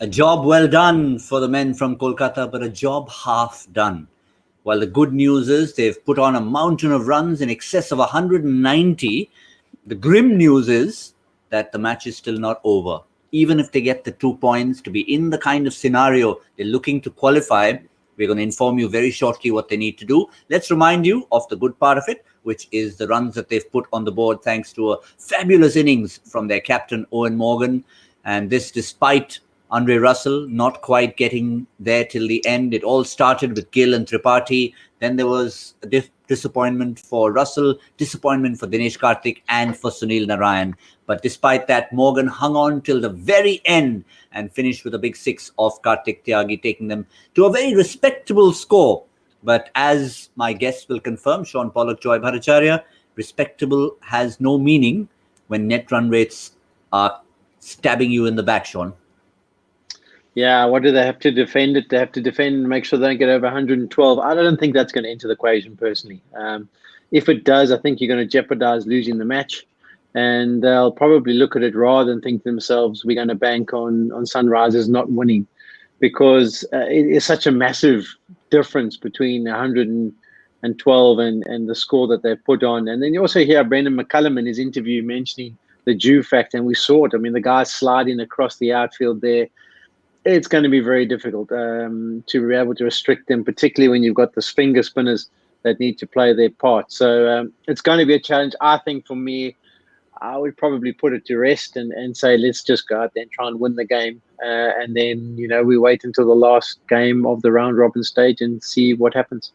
A job well done for the men from Kolkata, but a job half done. While the good news is they've put on a mountain of runs in excess of 190, the grim news is that the match is still not over. Even if they get the 2 points to be in the kind of scenario they're looking to qualify, we're going to inform you very shortly what they need to do. Let's remind you of the good part of it, which is the runs that they've put on the board thanks to a fabulous innings from their captain, Eoin Morgan. And this despite Andre Russell not quite getting there till the end. It all started with Gill and Tripathi. Then there was a disappointment for Russell, disappointment for Dinesh Karthik and for Sunil Narayan. But despite that, Morgan hung on till the very end and finished with a big six of Karthik Tyagi, taking them to a very respectable score. But as my guests will confirm, Shaun, Pollock, Joy, Bhattacharjya, respectable has no meaning when net run rates are stabbing you in the back, Shaun. Yeah, what do they have to defend it? They have to defend and make sure they don't get over 112. I don't think that's going to enter the equation personally. If it does, I think you're going to jeopardize losing the match. And they'll probably look at it rather than think to themselves, we're going to bank on Sunrisers not winning. Because it is such a massive difference between 112 and the score that they've put on. And then you also hear Brendan McCullum in his interview mentioning the due factor, and we saw it. I mean, the guy's sliding across the outfield there. It's going to be very difficult to be able to restrict them, particularly when you've got the finger spinners that need to play their part. So it's going to be a challenge. I think for me, I would probably put it to rest and say, let's just go out there and try and win the game. And then, we wait until the last game of the round robin stage and see what happens.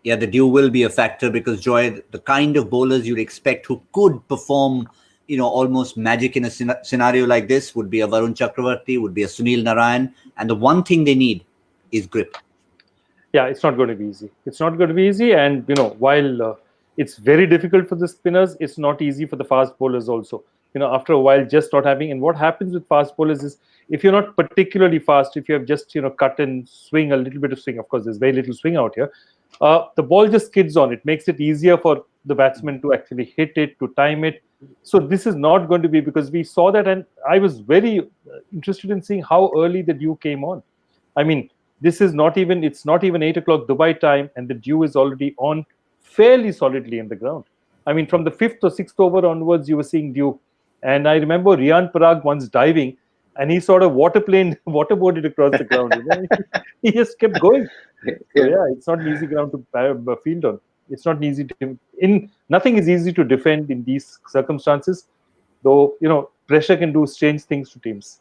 Yeah, the due will be a factor because, Joy, the kind of bowlers you'd expect who could perform almost magic in a scenario like this would be a Varun Chakravarti, would be a Sunil Narayan. And the one thing they need is grip. Yeah, it's not going to be easy. It's not going to be easy. And, while it's very difficult for the spinners, it's not easy for the fast bowlers also. After a while, just not having. And what happens with fast bowlers is if you're not particularly fast, if you have just, cut and swing, a little bit of swing, of course, there's very little swing out here. The ball just skids on. It makes it easier for the batsman to actually hit it, to time it. So this is not going to be, because we saw that, and I was very interested in seeing how early the dew came on. I mean, it's not even 8 o'clock Dubai time, and the dew is already on fairly solidly in the ground. I mean, from the 5th or 6th over onwards, you were seeing dew. And I remember Riyan Parag once diving, and he sort of waterboarded across the ground. He just kept going. So, yeah, it's not an easy ground to field on. It's not easy nothing is easy to defend in these circumstances, though, pressure can do strange things to teams.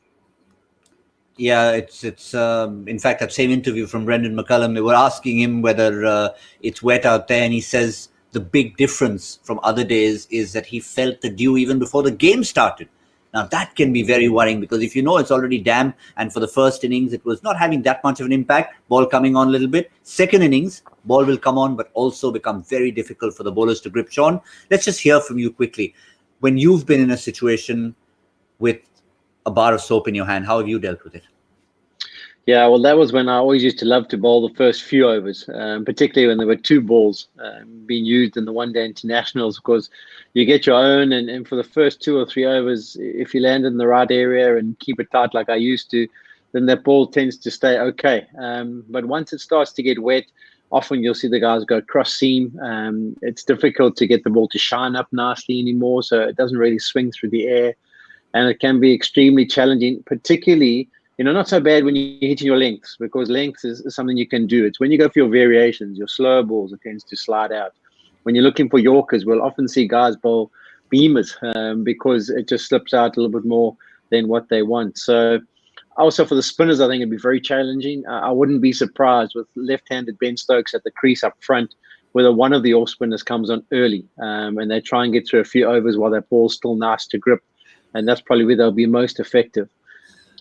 Yeah, it's in fact, that same interview from Brendan McCullum, they were asking him whether it's wet out there, and he says the big difference from other days is that he felt the dew even before the game started. Now, that can be very worrying because if it's already damp, and for the first innings, it was not having that much of an impact, ball coming on a little bit. Second innings, ball will come on, but also become very difficult for the bowlers to grip. Shaun, let's just hear from you quickly. When you've been in a situation with a bar of soap in your hand, how have you dealt with it? Yeah, well, that was when I always used to love to bowl the first few overs, particularly when there were two balls being used in the one-day internationals, because you get your own, and for the first 2 or 3 overs, if you land in the right area and keep it tight like I used to, then that ball tends to stay okay. But once it starts to get wet, often you'll see the guys go cross-seam. It's difficult to get the ball to shine up nicely anymore, so it doesn't really swing through the air, and it can be extremely challenging, particularly not so bad when you're hitting your lengths, because length is something you can do. It's when you go for your variations, your slower balls, it tends to slide out. When you're looking for Yorkers, we'll often see guys bowl beamers because it just slips out a little bit more than what they want. So also for the spinners, I think it'd be very challenging. I wouldn't be surprised with left-handed Ben Stokes at the crease up front, whether one of the off spinners comes on early and they try and get through a few overs while that ball's still nice to grip. And that's probably where they'll be most effective.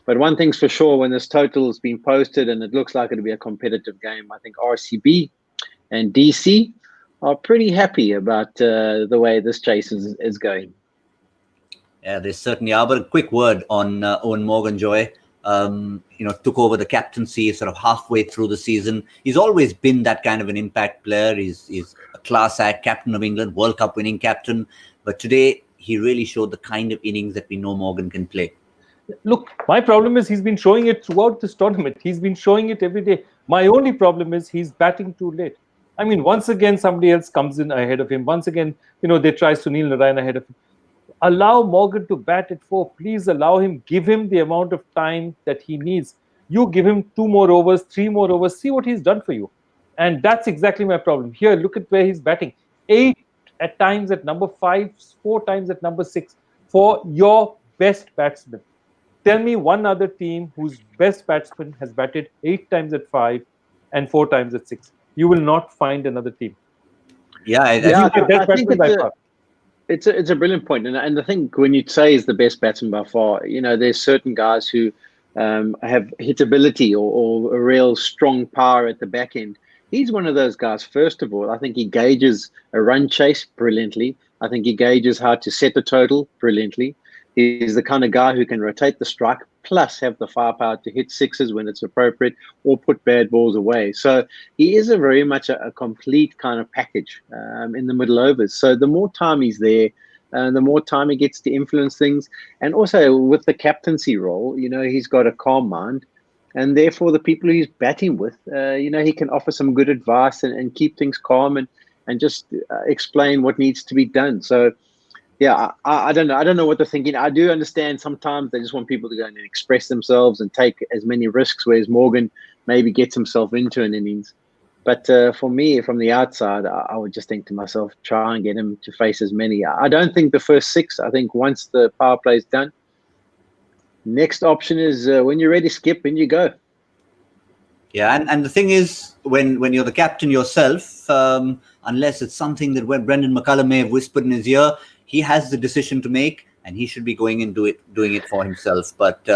But one thing's for sure, when this total has been posted and it looks like it'll be a competitive game, I think RCB and DC are pretty happy about the way this chase is going. Yeah, they certainly are. But a quick word on Eoin Morgan, Joy. Took over the captaincy sort of halfway through the season. He's always been that kind of an impact player. He's a class act captain of England, World Cup winning captain. But today, he really showed the kind of innings that we know Morgan can play. Look, my problem is he's been showing it throughout this tournament. He's been showing it every day. My only problem is he's batting too late. I mean, once again, somebody else comes in ahead of him. Once again, they try Sunil Narayan ahead of him. Allow Morgan to bat at 4. Please allow him. Give him the amount of time that he needs. You give him 2 more overs, 3 more overs. See what he's done for you. And that's exactly my problem. Here, look at where he's batting. 8 at times at number 5, 4 times at number 6 for your best batsman. Tell me one other team whose best batsman has batted 8 times at 5 and 4 times at 6. You will not find another team. Yeah, I think it's a brilliant point. And I think when you say is the best batsman by far, there's certain guys who have hitability or a real strong power at the back end. He's one of those guys. First of all, I think he gauges a run chase brilliantly. I think he gauges how to set the total brilliantly. He's the kind of guy who can rotate the strike, plus have the firepower to hit sixes when it's appropriate or put bad balls away. So he is very much a complete kind of package in the middle overs. So the more time he's there, the more time he gets to influence things. And also with the captaincy role, he's got a calm mind. And therefore, the people he's batting with, he can offer some good advice and keep things calm and just explain what needs to be done. So, yeah, I don't know. I don't know what they're thinking. I do understand sometimes they just want people to go and express themselves and take as many risks, whereas Morgan maybe gets himself into an innings. But for me, from the outside, I would just think to myself, try and get him to face as many. I don't think the first 6. I think once the power play is done, next option is when you're ready, skip and you go. Yeah, and the thing is, when you're the captain yourself, unless it's something that when Brendan McCullum may have whispered in his ear, he has the decision to make, and he should be going and doing it for himself. But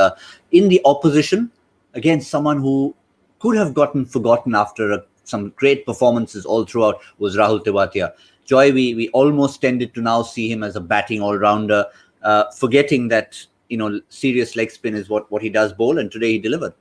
in the opposition, again, someone who could have gotten forgotten after some great performances all throughout was Rahul Tewatia. Joy, we almost tended to now see him as a batting all-rounder, forgetting that serious leg spin is what he does bowl, and today he delivered.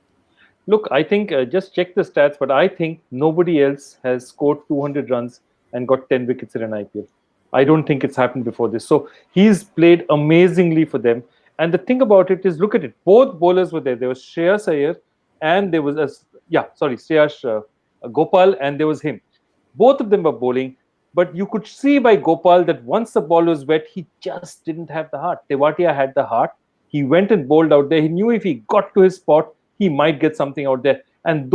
Look, I think just check the stats, but I think nobody else has scored 200 runs and got 10 wickets in an IPL. I don't think it's happened before this. So he's played amazingly for them. And the thing about it is, look at it. Both bowlers were there. There was Shreyas Iyer and there was Shreyas Gopal, and there was him. Both of them were bowling. But you could see by Gopal that once the ball was wet, he just didn't have the heart. Tewatia had the heart. He went and bowled out there. He knew if he got to his spot, he might get something out there. And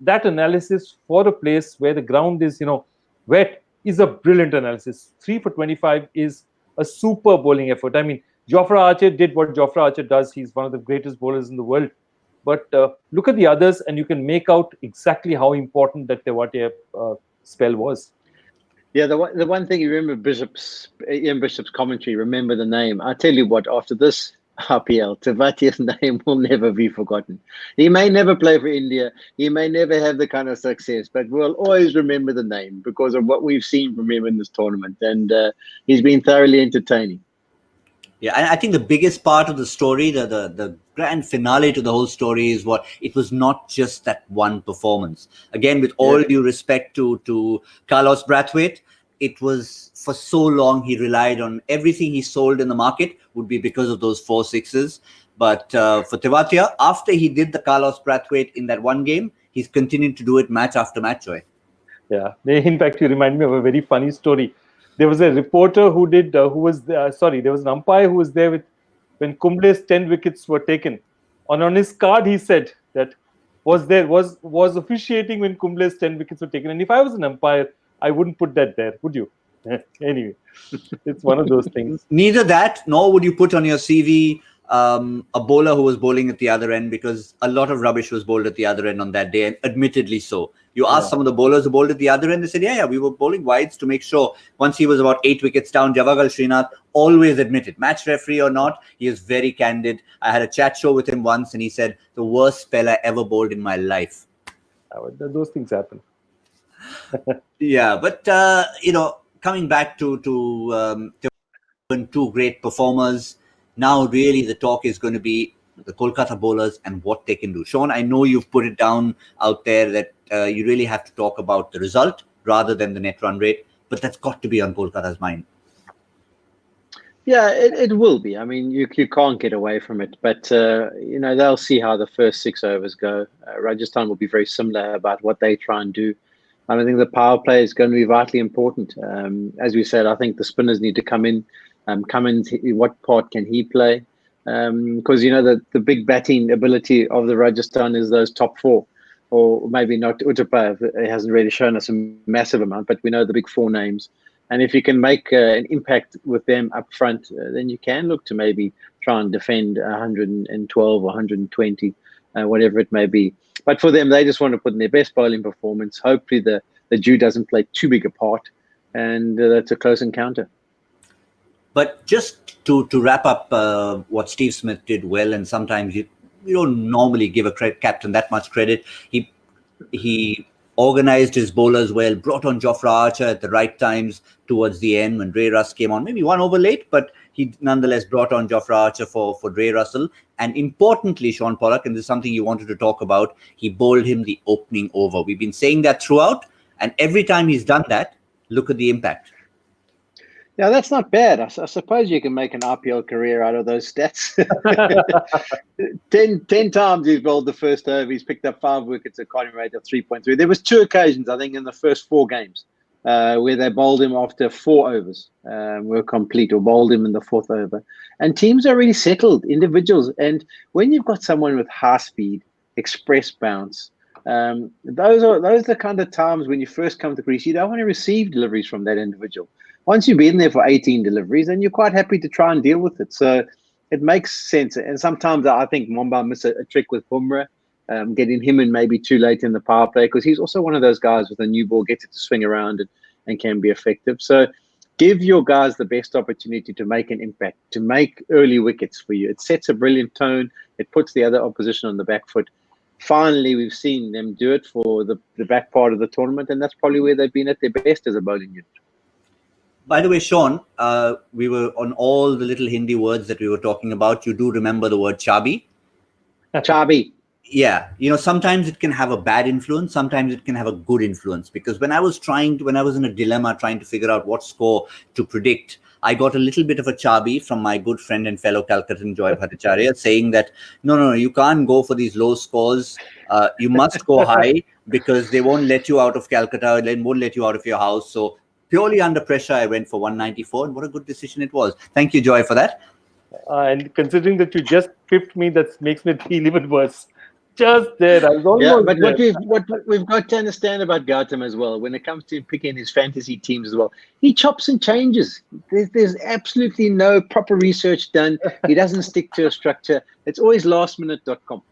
that analysis for a place where the ground is, wet is a brilliant analysis. 3 for 25 is a super bowling effort. I mean, Jofra Archer did what Jofra Archer does. He's one of the greatest bowlers in the world. But look at the others, and you can make out exactly how important that Tewatia spell was. Yeah, the one thing you remember Ian Bishop's commentary, remember the name. I tell you what, after this RPL, Tevatia's name will never be forgotten. He may never play for India. He may never have the kind of success, but we'll always remember the name because of what we've seen from him in this tournament. And he's been thoroughly entertaining. Yeah, and I think the biggest part of the story, the grand finale to the whole story is it was not just that one performance. Again, with all due respect to Carlos Brathwaite, it was for so long he relied on everything he sold in the market would be because of those 4 sixes. But for Tewatia, after he did the Carlos Brathwaite in that one game, he's continued to do it match after match, Joy. Yeah, in fact, you remind me of a very funny story. There was a reporter there was an umpire who was there when Kumble's 10 wickets were taken. On his card, he said that was officiating when Kumble's 10 wickets were taken. And if I was an umpire, I wouldn't put that there, would you? Anyway, it's one of those things. Neither that, nor would you put on your CV a bowler who was bowling at the other end, because a lot of rubbish was bowled at the other end on that day, and admittedly so. You asked some of the bowlers who bowled at the other end, they said, yeah, we were bowling wides to make sure. Once he was about 8 wickets down, Javagal Srinath always admitted, match referee or not, he is very candid. I had a chat show with him once, and he said, the worst spell I ever bowled in my life. Those things happen. Yeah, but, coming back to 2 great performers, now really the talk is going to be the Kolkata bowlers and what they can do. Shaun, I know you've put it down out there that you really have to talk about the result rather than the net run rate, but that's got to be on Kolkata's mind. Yeah, it will be. I mean, you can't get away from it. But, they'll see how the first 6 overs go. Rajasthan will be very similar about what they try and do. And I think the power play is going to be vitally important. As we said, I think the spinners need to come in. What part can he play? Because, the big batting ability of the Rajasthan is those top four. Or maybe not Uttapa. It hasn't really shown us a massive amount, but we know the big four names. And if you can make an impact with them up front, then you can look to maybe try and defend 112 or 120, whatever it may be. But for them, they just want to put in their best bowling performance. Hopefully the dew doesn't play too big a part, and that's a close encounter. But just to wrap up what Steve Smith did well, and sometimes you don't normally give a captain that much credit. He organized his bowlers well, brought on Jofra Archer at the right times towards the end when Ray Russ came on. Maybe 1 over late, but he nonetheless brought on Jofra Archer for Ray Russell. And importantly, Shaun Pollock, and this is something you wanted to talk about, he bowled him the opening over. We've been saying that throughout, and every time he's done that, look at the impact. Yeah, that's not bad. I suppose you can make an RPL career out of those stats. 10 times he's bowled the first over. He's picked up 5 wickets, a carrying rate of 3.3. There was 2 occasions, I think, in the first 4 games where they bowled him after 4 overs were complete, or bowled him in the 4th over. And teams are really settled, individuals. And when you've got someone with high speed, express bounce, those are the kind of times when you first come to crease, you don't want to receive deliveries from that individual. Once you've been there for 18 deliveries, then you're quite happy to try and deal with it. So it makes sense. And sometimes I think Mumba missed a trick with Bumrah, getting him in maybe too late in the power play, because he's also one of those guys with a new ball, gets it to swing around and can be effective. So give your guys the best opportunity to make an impact, to make early wickets for you. It sets a brilliant tone. It puts the other opposition on the back foot. Finally, we've seen them do it for the back part of the tournament, and that's probably where they've been at their best as a bowling unit. By the way, Shaun, we were on all the little Hindi words that we were talking about. You do remember the word chabi? Chabi. Yeah. Sometimes it can have a bad influence. Sometimes it can have a good influence. Because when I was in a dilemma trying to figure out what score to predict, I got a little bit of a chabi from my good friend and fellow Calcuttan Joy Bhattacharjya, saying that, no, you can't go for these low scores. You must go high, because they won't let you out of Calcutta. They won't let you out of your house. So purely under pressure, I went for 194, and what a good decision it was. Thank you, Joy, for that. And considering that you just pipped me, that makes me feel even worse. Just there, I was almost but there. what we've got to understand about Gautam as well, when it comes to picking his fantasy teams as well, he chops and changes. There's absolutely no proper research done. He doesn't stick to a structure. It's always lastminute.com.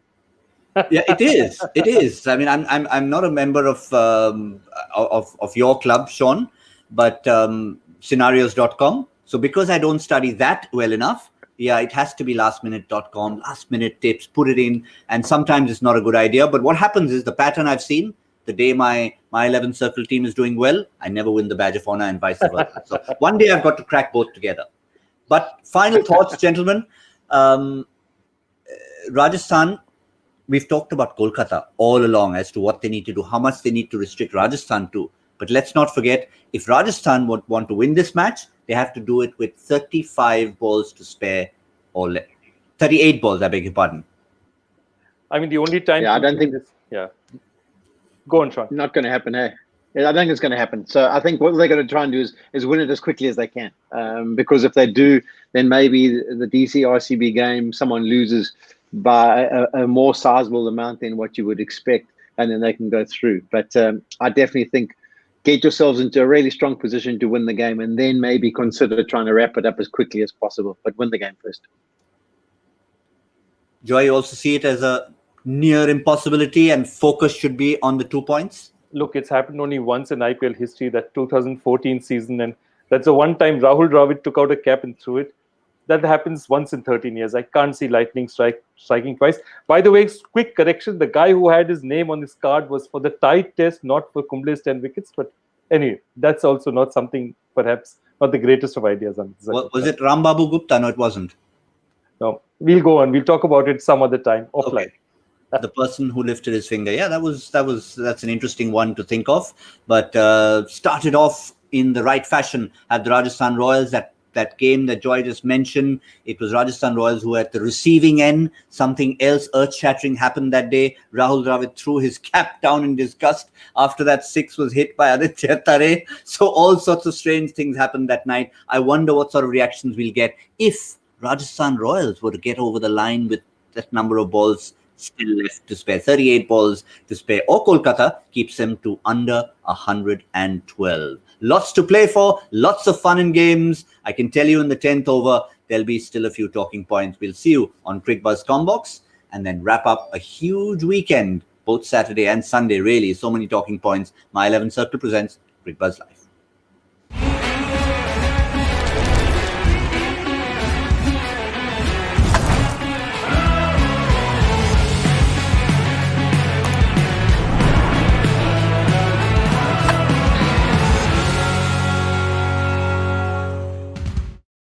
Yeah, it is. It is. I mean, I'm not a member of your club, Shaun, but scenarios.com. So because I don't study that well enough, yeah, it has to be lastminute.com, last minute tips, put it in. And sometimes it's not a good idea. But what happens is, the pattern I've seen, the day my 11 circle team is doing well, I never win the badge of honor, and vice versa. So one day I've got to crack both together. But final thoughts, gentlemen. Rajasthan, we've talked about Kolkata all along as to what they need to do, how much they need to restrict Rajasthan to. But let's not forget, if Rajasthan would want to win this match, they have to do it with 35 balls to spare, or 38 balls, I beg your pardon. I mean, the only time... Yeah, I don't think... Yeah. Go on, Shaun. Not going to happen, hey? I think it's going to happen. So I think what they're going to try and do is win it as quickly as they can. Because if they do, then maybe the DC-RCB game, someone loses by a more sizable amount than what you would expect, and then they can go through. But I definitely think, get yourselves into a really strong position to win the game, and then maybe consider trying to wrap it up as quickly as possible, but win the game first. Joy, you also see it as a near impossibility, and focus should be on the 2 points? Look, it's happened only once in IPL history, that 2014 season, and that's the one time Rahul Dravid took out a cap and threw it. That happens once in 13 years. I can't see lightning striking twice. By the way, quick correction, the guy who had his name on his card was for the tied test, not for Kumble's 10 wickets. But anyway, that's also not something, perhaps, not the greatest of ideas. Was it Rambabu Gupta? No, it wasn't. No, we'll go on. We'll talk about it some other time, offline. Okay. The person who lifted his finger. Yeah, that's an interesting one to think of. But started off in the right fashion at the Rajasthan Royals. That that game that Joy just mentioned, it was Rajasthan Royals who were at the receiving end. Something else earth-shattering happened that day. Rahul Dravid threw his cap down in disgust after that six was hit by Aditya Tare. So all sorts of strange things happened that night. I wonder what sort of reactions we'll get if Rajasthan Royals were to get over the line with that number of balls still left to spare, 38 balls to spare, or Kolkata keeps them to under 112. Lots to play for, lots of fun in games. I can tell you in the 10th over, there'll be still a few talking points. We'll see you on Cricbuzz Combox and then wrap up a huge weekend, both Saturday and Sunday, really. So many talking points. My 11 Circle presents Cricbuzz Live.